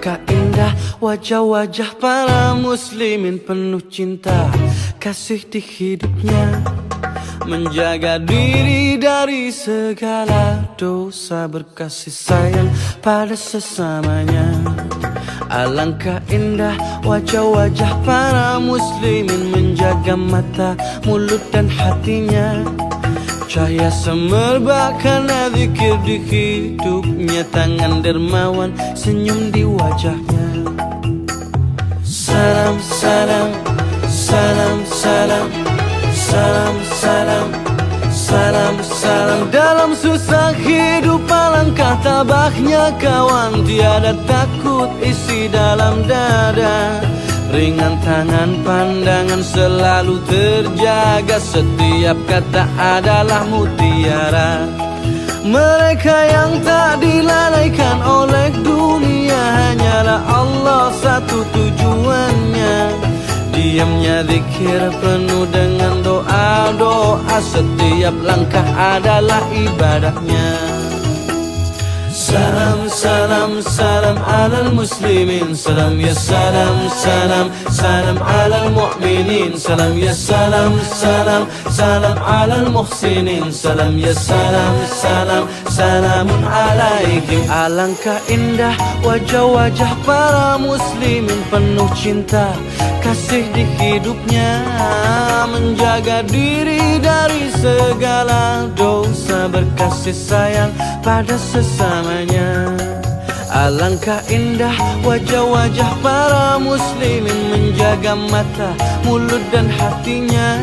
Alangkah indah wajah-wajah para muslimin penuh cinta kasih di hidupnya, menjaga diri dari segala dosa, berkasih sayang pada sesamanya. Alangkah indah wajah-wajah para muslimin, menjaga mata, mulut dan hatinya. Cahaya semerbak karena zikir di hidupnya, tangan dermawan, senyum di wajahnya. Salam, salam, salam, salam, salam, salam, salam, salam. Dalam susah hidup alangkah tabahnya kawan, tiada takut isi dalam dada. Ringan tangan pandangan selalu terjaga, setiap kata adalah mutiara. Mereka yang tak dilalaikan oleh dunia, hanyalah Allah satu tujuannya. Diamnya zikir penuh dengan doa-doa, setiap langkah adalah ibadahnya. Salam, salam, salam alal muslimin, salam ya salam, salam, salam alal mu'minin, salam ya salam, salam, salam alal muhsinin, salam ya salam, salam, salamun alaikum. Alangkah indah wajah-wajah para muslimin penuh cinta kasih di hidupnya, menjaga diri dari segala dosa, berkasih sayang pada sesamanya. Alangkah indah wajah-wajah para muslimin, menjaga mata, mulut dan hatinya.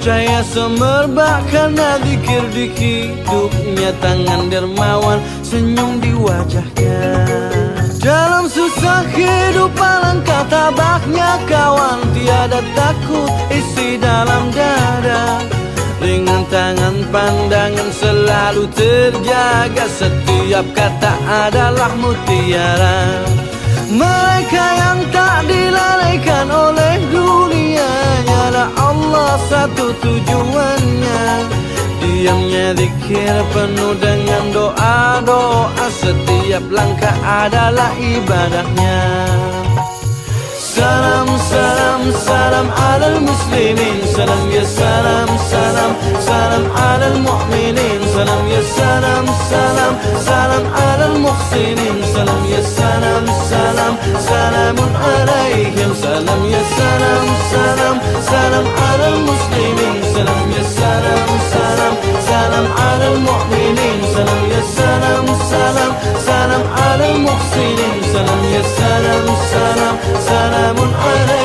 Cahaya semerbak karena zikir di hidupnya, tangan dermawan, senyum di wajahnya. Dalam susah hidup alangkah tabahnya kawan, tiada takut isi dalam dada. Ringan tangan pandangan selalu terjaga, setiap kata adalah mutiara. Mereka yang tak dilalaikan oleh dunia, hanyalah Allah satu tujuannya. Diamnya zikir penuh dengan doa-doa, setiap langkah adalah ibadahnya. Salam, salam, salam alal muslimin, salam ya salam, salam, salam alal mu'minin, salam ya salam, salam, salam alal muhsinin, salam ya salam, salam, salamun alaihim, salam ya salam, salam, salam alal muslimin, salam ya salam, salam, salam alal mu'minin, salam ya salam, salam, salam alal muhsinin, salam ya salam, salam, salamun alaikum.